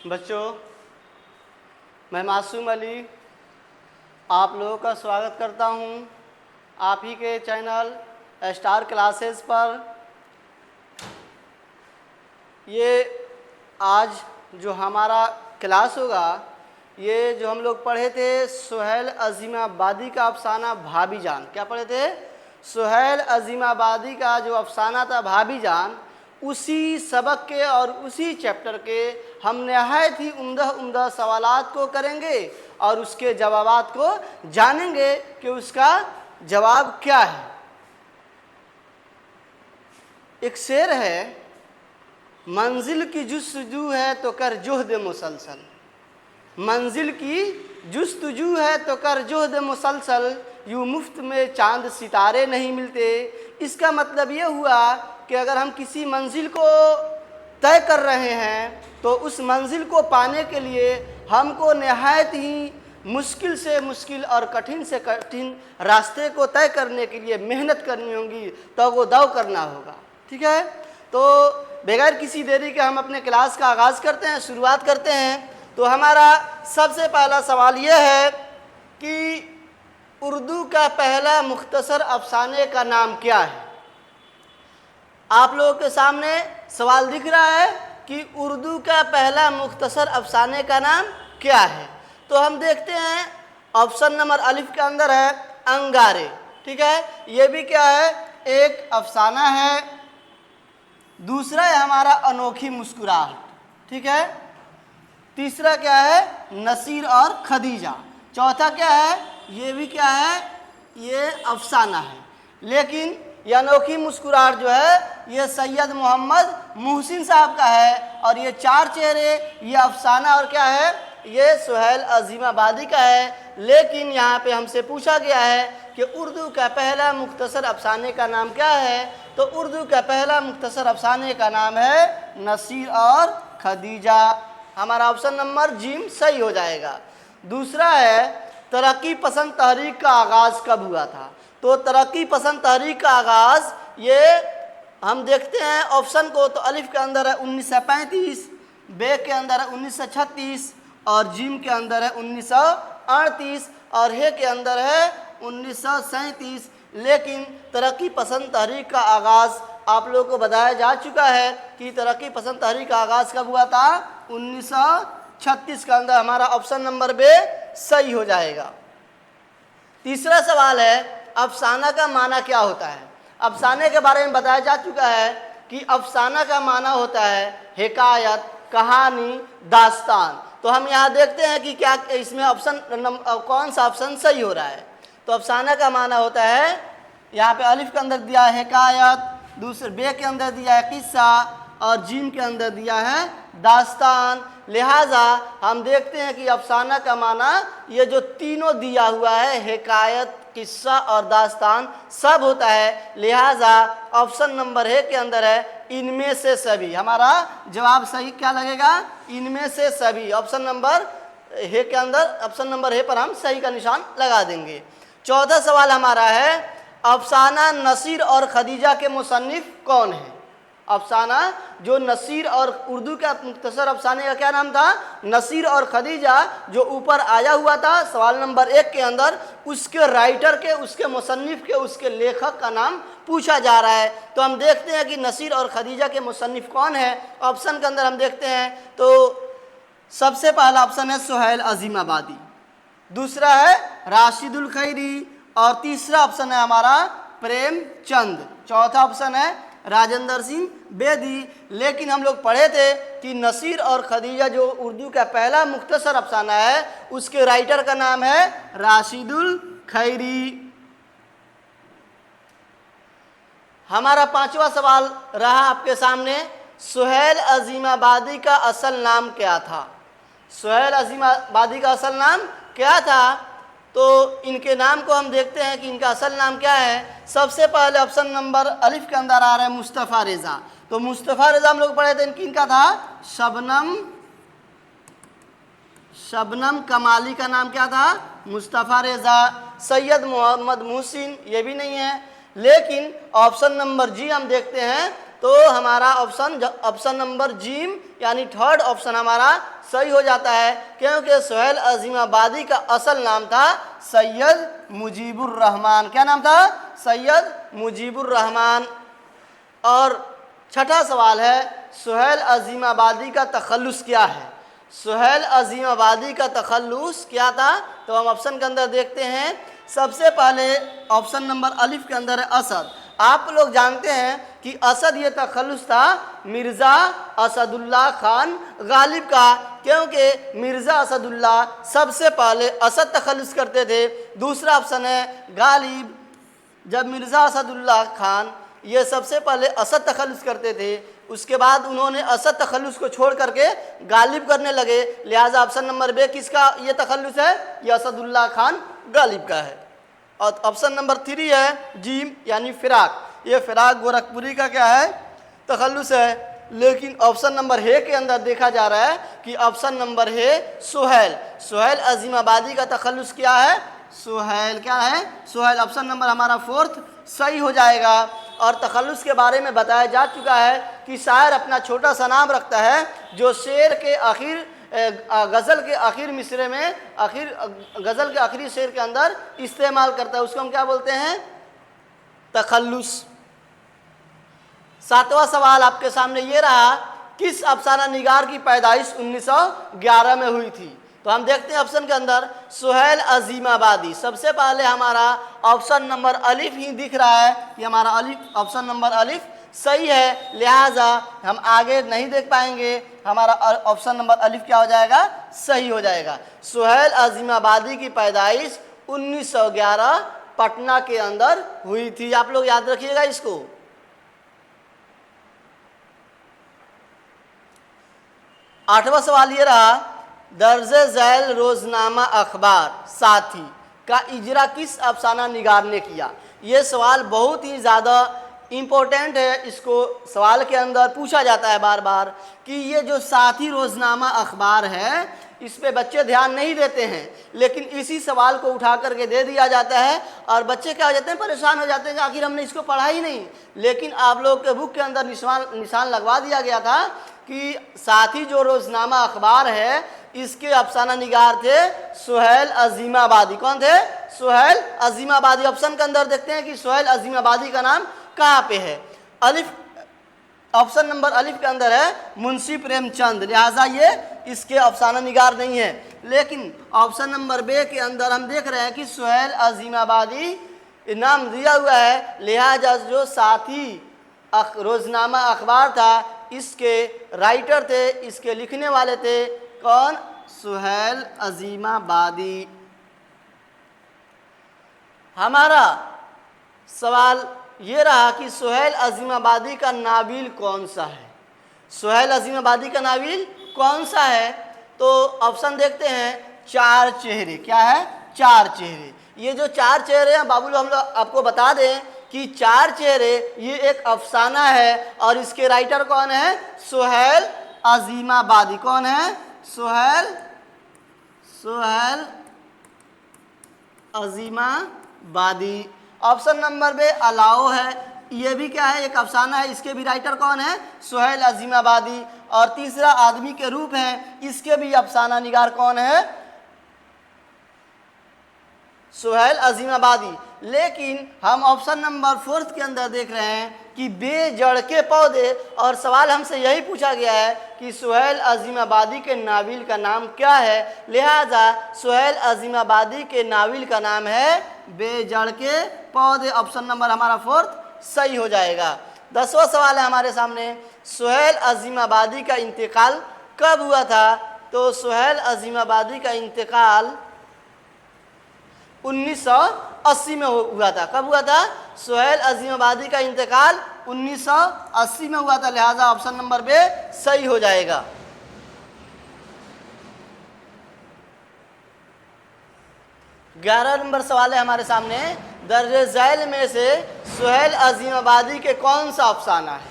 बच्चों, मैं मासूम अली आप लोगों का स्वागत करता हूं आप ही के चैनल स्टार क्लासेस पर। ये आज जो हमारा क्लास होगा, ये जो हम लोग पढ़े थे सुहेल अज़ीमाबादी का अफसाना भाभी जान। क्या पढ़े थे? सुहेल अज़ीमाबादी का जो अफसाना था भाभी जान, उसी सबक के और उसी चैप्टर के हम नहायत ही उम्दा सवालात को करेंगे और उसके जवाबात को जानेंगे कि उसका जवाब क्या है। एक शेर है, मंजिल की जुस्तजू है तो कर जुहद मुसलसल, मंजिल की जुस्तजू है तो कर जुहद मुसलसल, यूँ मुफ्त में चांद सितारे नहीं मिलते। इसका मतलब ये हुआ कि अगर हम किसी मंजिल को तय कर रहे हैं तो उस मंजिल को पाने के लिए हमको नहायत ही मुश्किल से मुश्किल और कठिन से कठिन रास्ते को तय करने के लिए मेहनत करनी होगी, तो वो दाव करना होगा। ठीक है, तो बगैर किसी देरी के हम अपने क्लास का आगाज़ करते हैं, शुरुआत करते हैं। तो हमारा सबसे पहला सवाल यह है कि उर्दू का पहला मुख्तसर अफसाने का नाम क्या है। आप लोगों के सामने सवाल दिख रहा है कि उर्दू का पहला मुख्तसर अफसाने का नाम क्या है। तो हम देखते हैं, ऑप्शन नंबर अलिफ के अंदर है अंगारे। ठीक है, ये भी क्या है? एक अफसाना है। दूसरा है हमारा अनोखी मुस्कुराहट। ठीक है, तीसरा क्या है? नसीर और खदीजा। चौथा क्या है? ये भी क्या है? ये अफसाना है। लेकिन ये अनोखी मुस्कुराहट जो है ये सैयद मोहम्मद मुहसिन साहब का है, और ये चार चेहरे ये अफसाना और क्या है? ये सुहेल अज़ीमाबादी का है। लेकिन यहाँ पे हमसे पूछा गया है कि उर्दू का पहला मुख्तसर अफसाने का नाम क्या है। तो उर्दू का पहला मुख्तसर अफसाने का नाम है नसीर और खदीजा। हमारा ऑप्शन नंबर जीम सही हो जाएगा। दूसरा है तरक्की पसंद तहरीक का आगाज़ कब हुआ था। तो तरक्की पसंद तहरीक का आगाज़ ये हम देखते हैं ऑप्शन को, तो अलिफ के अंदर है 1935, बे के अंदर है 1936, और जीम के अंदर है 1938, और हे के अंदर है 1937। लेकिन तरक्की पसंद तहरीक का आगाज़ आप लोगों को बताया जा चुका है कि तरक्की पसंद तहरीक का आगाज़ कब हुआ था? 1936 के अंदर। हमारा ऑप्शन नंबर बे सही हो जाएगा। तीसरा सवाल है, अफसाना का माना क्या होता है। अफसाने के बारे में बताया जा चुका है कि अफसाना का माना होता है हिकायत, कहानी, दास्तान। तो हम यहाँ देखते हैं कि क्या इसमें ऑप्शन कौन सा ऑप्शन सही हो रहा है। तो अफसाना का माना होता है, यहाँ पे अलिफ के अंदर दिया है हिकायत, दूसरे बे के अंदर दिया है किस्सा, और जीम के अंदर दिया है दास्तान। लिहाजा हम देखते हैं कि अफसाना का माना ये जो तीनों दिया हुआ है, हिकायत, किस्सा और दास्तान, सब होता है। लिहाजा ऑप्शन नंबर ए के अंदर है इनमें से सभी। हमारा जवाब सही क्या लगेगा? इनमें से सभी। ऑप्शन नंबर ए के अंदर, ऑप्शन नंबर ए पर हम सही का निशान लगा देंगे। चौथा सवाल हमारा है, अफसाना नसीर और खदीजा के मुसन्निफ कौन है। अफसाना जो नसीर और उर्दू का मुख्तसर अफसाने का क्या नाम था? नसीर और खदीजा, जो ऊपर आया हुआ था सवाल नंबर 1 के अंदर, उसके राइटर के, उसके मुसन्निफ के, उसके लेखक का नाम पूछा जा रहा है। तो हम देखते हैं कि नसीर और खदीजा के मुसन्निफ कौन है। ऑप्शन के अंदर हम देखते हैं तो सबसे पहला ऑप्शन है सुहेल अज़ीमाबादी, दूसरा है राशिदुल खैरी, और तीसरा ऑप्शन है हमारा प्रेमचंद, चौथा ऑप्शन है राजेंद्र सिंह बेदी। लेकिन हम लोग पढ़े थे कि नसीर और खदीजा जो उर्दू का पहला मुख्तसर अफसाना है, उसके राइटर का नाम है राशिदुल खैरी। हमारा पांचवा सवाल रहा आपके सामने, सुहेल अज़ीमाबादी का असल नाम क्या था। सुहेल अज़ीमाबादी का असल नाम क्या था? तो इनके नाम को हम देखते हैं कि इनका असल नाम क्या है। सबसे पहले ऑप्शन नंबर अलिफ के अंदर आ रहा है मुस्तफ़ा रेज़ा। तो मुस्तफ़ा रेज़ा हम लोग पढ़े थे, इनका था शबनम कमाली का नाम क्या था? मुस्तफ़ा रेज़ा। सैयद मोहम्मद मुहसिन ये भी नहीं है। लेकिन ऑप्शन नंबर जी हम देखते हैं तो हमारा ऑप्शन नंबर जीम यानी थर्ड ऑप्शन हमारा सही हो जाता है, क्योंकि सुहेल अजीमाबादी का असल नाम था सैयद मुजीबुर रहमान। क्या नाम था? सैयद मुजीबुर रहमान। और छठा सवाल है, सुहेल अजीमाबादी का तखल्लुस क्या है? सुहेल अजीमाबादी का तखल्लुस क्या था? तो हम ऑप्शन के अंदर देखते हैं। सबसे पहले ऑप्शन नंबर अलिफ के अंदर है असद। आप लोग जानते हैं कि असद ये तखल्लुस था मिर्ज़ा असदुल्ला खान गालिब का, क्योंकि मिर्ज़ा असदुल्ला सबसे पहले असद तखल्लुस करते थे। दूसरा ऑप्शन है गालिब, जब मिर्ज़ा असदुल्ला खान ये सबसे पहले असद तखल्लुस करते थे, उसके बाद उन्होंने असद तखल्लुस को छोड़ करके गालिब करने लगे, लिहाजा ऑप्शन नंबर बे किसका ये तखल्लुस है? ये असदुल्ला खान गालिब का है। और ऑप्शन नंबर 3 है जीम यानी फिराक। ये फिराक गोरखपुरी का क्या है? तखल्लुस है। लेकिन ऑप्शन नंबर है के अंदर देखा जा रहा है कि ऑप्शन नंबर है सुहेल। सुहेल अजीमाबादी का तखल्लुस क्या है? सुहेल। क्या है? सुहेल। ऑप्शन नंबर हमारा 4th सही हो जाएगा। और तखल्लुस के बारे में बताया जा चुका है कि शायर अपना छोटा सा नाम रखता है जो शेर के आखिर गज़ल के आखिर मिसरे में गज़ल के आखिरी शेर के अंदर इस्तेमाल करता है, उसको हम क्या बोलते हैं? तखल्लुस। 7वां सवाल आपके सामने ये रहा, किस अफसाना निगार की पैदाइश 1911 में हुई थी? तो हम देखते हैं ऑप्शन के अंदर सुहेल अजीमाबादी। सबसे पहले हमारा ऑप्शन नंबर अलिफ ही दिख रहा है कि हमारा अलिफ ऑप्शन नंबर अलिफ सही है, लिहाजा हम आगे नहीं देख पाएंगे। हमारा ऑप्शन नंबर अलिफ क्या हो जाएगा? सही हो जाएगा। सुहेल अजीमाबादी की पैदाइश 1911 पटना के अंदर हुई थी। आप लोग याद रखिएगा इसको। 8वां सवाल ये रहा, दर्जे झैल रोजनामा अखबार साथी का इजरा किस अफसाना निगार ने किया? ये सवाल बहुत ही ज़्यादा इम्पोर्टेंट है। इसको सवाल के अंदर पूछा जाता है बार बार कि ये जो साथी रोजनामा अखबार है इस पे बच्चे ध्यान नहीं देते हैं, लेकिन इसी सवाल को उठा करके दे दिया जाता है और बच्चे क्या हो जाते हैं? परेशान हो जाते हैं कि आखिर हमने इसको पढ़ा ही नहीं। लेकिन आप लोग के बुक के अंदर निशान लगवा दिया गया था कि साथी जो रोजनामा अखबार है इसके अफसाना निगार थे सुहेल अजीमाबादी। कौन थे? सुहेल अजीमाबादी। ऑप्शन के अंदर देखते हैं कि सुहेल अजीमाबादी का नाम कहाँ पे है? अलिफ, ऑप्शन नंबर अलिफ के अंदर है मुंशी प्रेमचंद, लिहाजा ये इसके अफसाना निगार नहीं है। लेकिन ऑप्शन नंबर बे के अंदर हम देख रहे हैं कि सुहेल अजीमाबादी नाम दिया हुआ है, लिहाजा जो साथी रोजनामा अखबार था इसके राइटर थे, इसके लिखने वाले थे कौन? सुहेल अजीमाबादी। हमारा सवाल ये रहा कि सुहेल अजीमाबादी का नाविल कौन सा है? सुहेल अजीमाबादी का नाविल कौन सा है? तो ऑप्शन देखते हैं, 4 चेहरे। क्या है? 4 चेहरे। ये जो 4 चेहरे हैं बाबू हम लोग आपको बता दें कि 4 चेहरे ये एक अफसाना है और इसके राइटर कौन है? सुहेल अजीमाबादी। कौन है? सुहेल अजीमाबादी। ऑप्शन नंबर बे अलाओ है, ये भी क्या है? एक अफसाना है, इसके भी राइटर कौन है? सुहेल अजीमाबादी। और तीसरा आदमी के रूप है, इसके भी अफसाना निगार कौन है? सुहेल अजीमाबादी। लेकिन हम ऑप्शन नंबर 4 के अंदर देख रहे हैं कि बेजड़ के पौधे, और सवाल हमसे यही पूछा गया है कि सुहेल अजीमाबादी के नाविल का नाम क्या है, लिहाजा सुहेल अजीमाबादी के नाविल का नाम है बेजड़ के पौधे। ऑप्शन नंबर हमारा 4 सही हो जाएगा। 10वां सवाल है हमारे सामने, सुहेल अजीमाबादी का इंतकाल कब हुआ था? तो सुहेल अजीमाबादी का इंतकाल 1980 में हुआ था। कब हुआ था? सुहेल अजीमाबादी का इंतकाल 1980 में हुआ था, लिहाजा ऑप्शन नंबर बे सही हो जाएगा। 11 नंबर सवाल है हमारे सामने, दर्जे झैल में से सुहेल अजीमाबादी के कौन सा अफसाना है?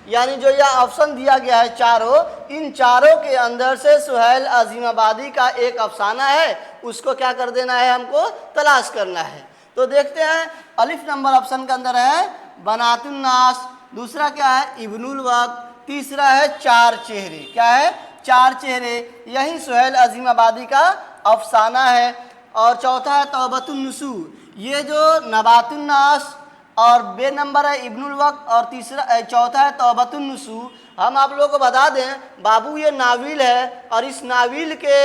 यानी जो यह ऑप्शन दिया गया है चारों, इन चारों के अंदर से सुहेल अजीमाबादी का एक अफसाना है, उसको क्या कर देना है? हमको तलाश करना है। तो देखते हैं, अलिफ नंबर ऑप्शन के अंदर है बनातुन्नास दूसरा क्या है इब्नुल वक्त, तीसरा है चार चेहरे। क्या है? चार चेहरे। यही सुहेल अजीमाबादी का अफसाना है। और चौथा है तौबतुन नुसूर। ये जो नबातुन नास और बे नंबर है इब्नुल वक्त और तीसरा चौथा है तौबतुन नुसूर। हम आप लोगों को बता दें बाबू ये नाविल है और इस नाविल के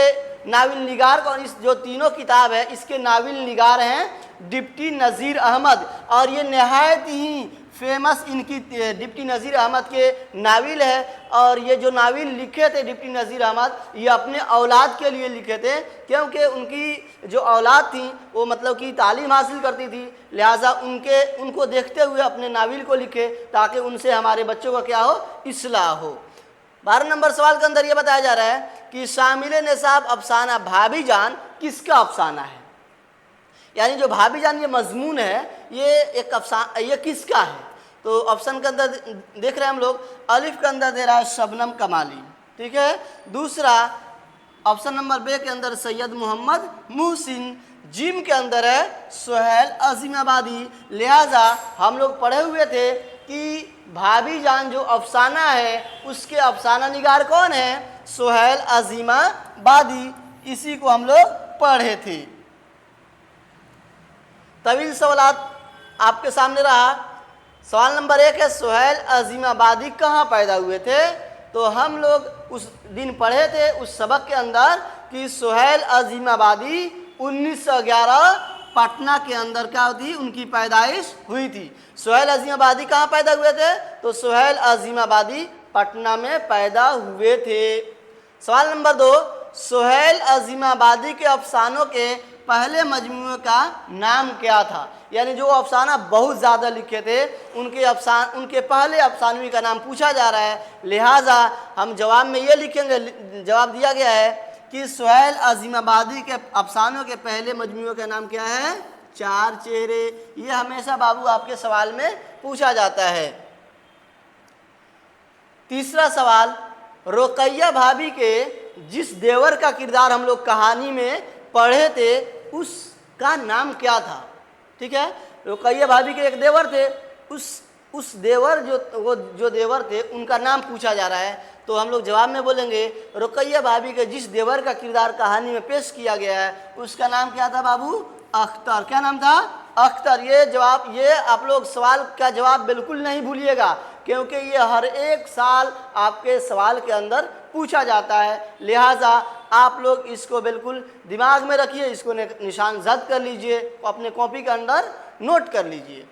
नाविल निगार को, इस जो तीनों किताब है इसके नाविल निगार हैं डिप्टी नज़ीर अहमद। और ये नहायत ही फेमस इनकी डिप्टी नज़ीर अहमद के नाविल है। और ये जो नाविल लिखे थे डिप्टी नज़ीर अहमद ये अपने औलाद के लिए लिखे थे, क्योंकि उनकी जो औलाद थी वो मतलब कि तालीम हासिल करती थी, लिहाजा उनको देखते हुए अपने नाविल को लिखे ताकि उनसे हमारे बच्चों का क्या हो, इस्लाह हो। 12 नंबर सवाल के अंदर ये बताया जा रहा है कि शामिल निसाब अफसाना भाभी जान किसका अफसाना है। यानी जो भाभी जान ये मजमून है ये एक अफसाना, ये किसका है। तो ऑप्शन के अंदर देख रहे हैं हम लोग, अलिफ के अंदर दे रहा है शबनम कमाली, ठीक है। दूसरा ऑप्शन नंबर बे के अंदर सैयद मोहम्मद मुहसिन, जिम के अंदर है सुहेल अजीमाबादी। लिहाजा हम लोग पढ़े हुए थे कि भाभी जान जो अफसाना है उसके अफसाना निगार कौन है, सुहेल अजीमाबादी। इसी को हम लोग पढ़े थे। तवील सवालात आपके सामने रहा। सवाल नंबर 1 है सुहेल अजीमाबादी कहाँ पैदा हुए थे। तो हम लोग उस दिन पढ़े थे उस सबक के अंदर कि सुहेल अजीमाबादी 1911 पटना के अंदर क्या थी उनकी पैदाइश हुई थी। सुहेल अजीमाबादी कहाँ पैदा हुए थे, तो सुहेल अजीमाबादी पटना में पैदा हुए थे। सवाल नंबर 2, सुहेल अजीमाबादी के अफसानों के पहले मजमूए का नाम क्या था। यानी जो अफसाना बहुत ज़्यादा लिखे थे उनके पहले अफसानवी का नाम पूछा जा रहा है। लिहाजा हम जवाब में ये लिखेंगे, जवाब दिया गया है कि सुहेल अजीमाबादी के अफसानों के पहले मजमूए का नाम क्या है, चार चेहरे। ये हमेशा बाबू आपके सवाल में पूछा जाता है। तीसरा सवाल, रुकैया भाभी के जिस देवर का किरदार हम लोग कहानी में पढ़े थे उसका नाम क्या था। ठीक है, रुकैया भाभी के एक देवर थे, उस देवर जो देवर थे उनका नाम पूछा जा रहा है। तो हम लोग जवाब में बोलेंगे रुकैया भाभी के जिस देवर का किरदार कहानी में पेश किया गया है उसका नाम क्या था बाबू, अख्तर। क्या नाम था, अख्तर। ये आप लोग सवाल का जवाब बिल्कुल नहीं भूलिएगा, क्योंकि ये हर एक साल आपके सवाल के अंदर पूछा जाता है। लिहाजा आप लोग इसको बिल्कुल दिमाग में रखिए, इसको निशान जद कर लीजिए, अपने कॉपी के अंदर नोट कर लीजिए।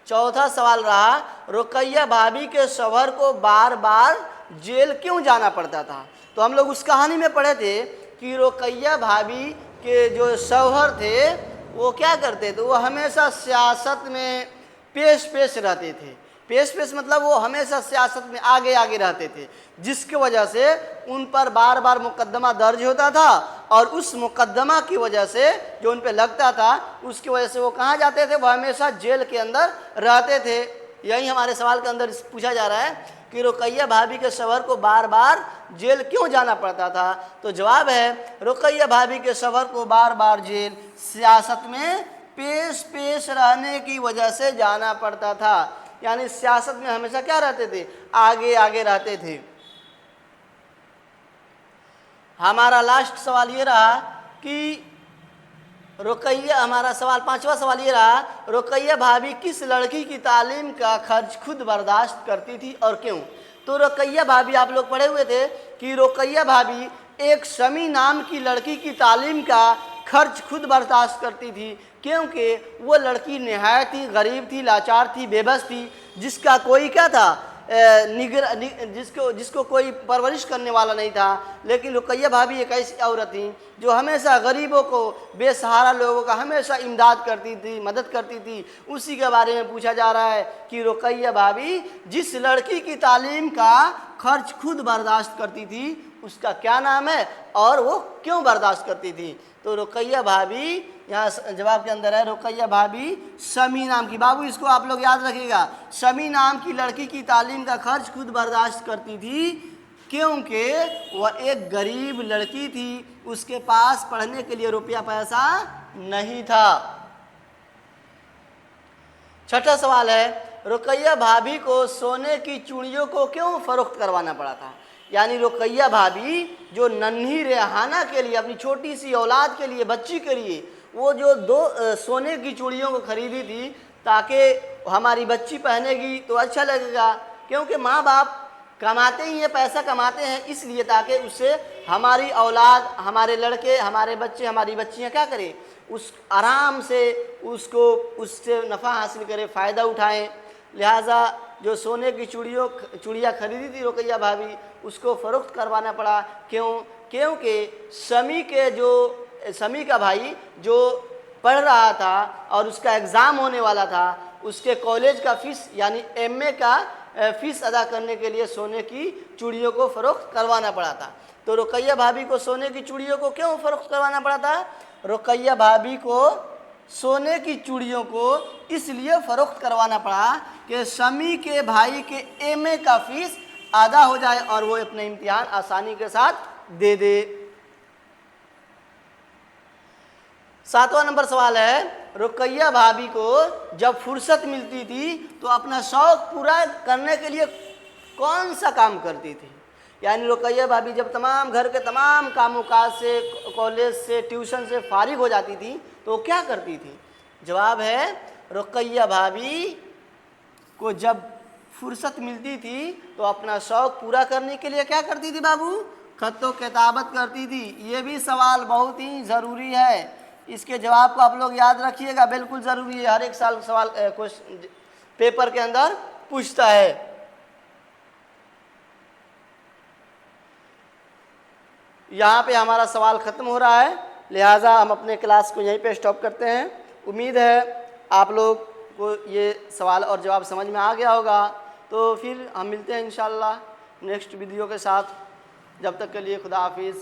चौथा सवाल रहा, रुकैया भाभी के शौहर को बार बार जेल क्यों जाना पड़ता था। तो हम लोग उस कहानी में पढ़े थे कि रुकैया भाभी के जो शौहर थे वो क्या करते थे, वो हमेशा सियासत में पेश रहते थे। पेश मतलब वो हमेशा सियासत में आगे रहते थे, जिसकी वजह से उन पर बार बार मुकदमा दर्ज होता था और उस मुकदमा की वजह से जो उन पे लगता था उसकी वजह से वो कहाँ जाते थे, वो हमेशा जेल के अंदर रहते थे। यही हमारे सवाल के अंदर पूछा जा रहा है कि रुकैया भाभी के शौहर को बार बार जेल क्यों जाना पड़ता था। तो जवाब है रुकैया भाभी के शौहर को बार बार जेल सियासत में पेश रहने की वजह से जाना पड़ता था। यानी सियासत में हमेशा क्या रहते थे, आगे रहते थे। हमारा लास्ट सवाल ये रहा कि रुकैया, हमारा सवाल पांचवा सवाल ये रहा, रुकैया भाभी किस लड़की की तालीम का खर्च खुद बर्दाश्त करती थी और क्यों। तो रुकैया भाभी आप लोग पढ़े हुए थे कि रुकैया भाभी एक शमी नाम की लड़की की तालीम का खर्च खुद बर्दाश्त करती थी, क्योंकि वो लड़की निहायत ही गरीब थी, लाचार थी, बेबस थी, जिसका कोई क्या था, जिसको कोई परवरिश करने वाला नहीं था। लेकिन रुकैया भाभी एक ऐसी औरत थी जो हमेशा गरीबों को, बेसहारा लोगों का हमेशा इमदाद करती थी, मदद करती थी। उसी के बारे में पूछा जा रहा है कि रुकैया भाभी जिस लड़की की तालीम का खर्च खुद बर्दाश्त करती थी उसका क्या नाम है और वो क्यों बर्दाश्त करती थी। तो रुकैया भाभी, यहाँ जवाब के अंदर है रुकैया भाभी शमी नाम की, बाबू इसको आप लोग याद रखिएगा, शमी नाम की लड़की की तालीम का खर्च खुद बर्दाश्त करती थी, क्योंकि वह एक गरीब लड़की थी, उसके पास पढ़ने के लिए रुपया पैसा नहीं था। छठा सवाल है, रुकैया भाभी को सोने की चूड़ियों को क्यों फ़रोख्त करवाना पड़ा था। यानी रुकैया भाभी जो नन्ही रेहाना के लिए, अपनी छोटी सी औलाद के लिए, बच्ची के लिए वो जो दो सोने की चूड़ियों को खरीदी थी ताकि हमारी बच्ची पहनेगी तो अच्छा लगेगा, क्योंकि माँ बाप कमाते ही हैं, पैसा कमाते हैं इसलिए ताकि उससे हमारी औलाद, हमारे लड़के, हमारे बच्चे, हमारी बच्चियां क्या करें, उस आराम से उसको उससे नफ़ा हासिल करें, फ़ायदा उठाएं। लिहाजा जो सोने की चूड़ियाँ खरीदी थी रुकैया भाभी, उसको फ़रोख्त करवाना पड़ा। क्यों? क्योंकि शमी का भाई जो पढ़ रहा था और उसका एग्ज़ाम होने वाला था, उसके कॉलेज का फ़ीस यानी एमए का फ़ीस अदा करने के लिए सोने की चूड़ियों को फ़रोख्त करवाना पड़ा था। तो रुकैया भाभी को सोने की चूड़ियों को क्यों फ़रोख्त करवाना पड़ा था? रुकैया भाभी को सोने की चूड़ियों को इसलिए फ़रोख्त करवाना पड़ा कि शमी के भाई के एमए का फ़ीस अदा हो जाए और वो अपने इम्तिहान आसानी के साथ दे दे। 7वां नंबर सवाल है, रुकैया भाभी को जब फुर्सत मिलती थी तो अपना शौक़ पूरा करने के लिए कौन सा काम करती थी। यानी रुकैया भाभी जब तमाम घर के तमाम कामों काज से, कॉलेज से, ट्यूशन से फारिग हो जाती थी तो वो क्या करती थी। जवाब है, रुकैया भाभी को जब फुर्सत मिलती थी तो अपना शौक़ पूरा करने के लिए क्या करती थी बाबू? खत्तो किताबत करती थी। ये भी सवाल बहुत ही ज़रूरी है, इसके जवाब को आप लोग याद रखिएगा, बिल्कुल ज़रूरी है। हर एक साल सवाल क्वेश्चन पेपर के अंदर पूछता है। यहाँ पे हमारा सवाल ख़त्म हो रहा है, लिहाजा हम अपने क्लास को यहीं पे स्टॉप करते हैं। उम्मीद है आप लोग को ये सवाल और जवाब समझ में आ गया होगा। तो फिर हम मिलते हैं इंशाअल्लाह नेक्स्ट वीडियो के साथ। जब तक के लिए खुदा हाफिज़।